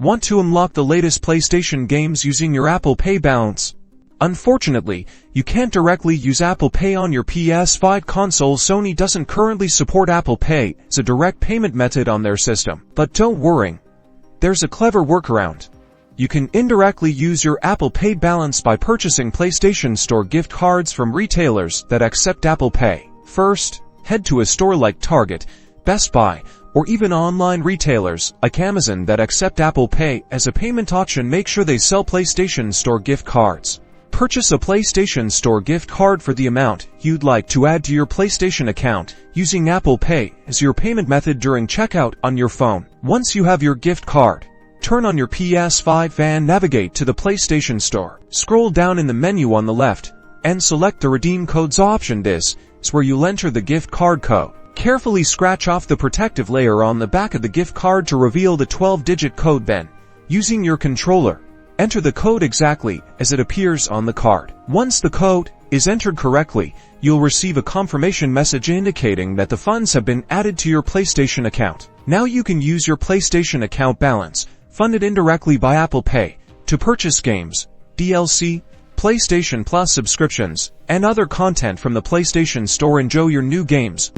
Want to unlock the latest PlayStation games using your Apple Pay balance? Unfortunately, you can't directly use Apple Pay on your PS5 console. Sony doesn't currently support Apple Pay as a direct payment method on their system. But don't worry, there's a clever workaround. You can indirectly use your Apple Pay balance by purchasing PlayStation Store gift cards from retailers that accept Apple Pay. First, head to a store like Target, Best Buy, or even online retailers like Amazon that accept Apple Pay as a payment option. Make sure they sell PlayStation Store gift cards. Purchase a PlayStation Store gift card for the amount you'd like to add to your PlayStation account using Apple Pay as your payment method during checkout on your phone. Once you have your gift card, turn on your PS5 and navigate to the PlayStation Store. Scroll down in the menu on the left and select the Redeem Codes option. This is where you'll enter the gift card code. Carefully scratch off the protective layer on the back of the gift card to reveal the 12-digit code. Then, using your controller, enter the code exactly as it appears on the card. Once the code is entered correctly, you'll receive a confirmation message indicating that the funds have been added to your PlayStation account. Now you can use your PlayStation account balance, funded indirectly by Apple Pay, to purchase games, DLC, PlayStation Plus subscriptions, and other content from the PlayStation Store. Enjoy your new games.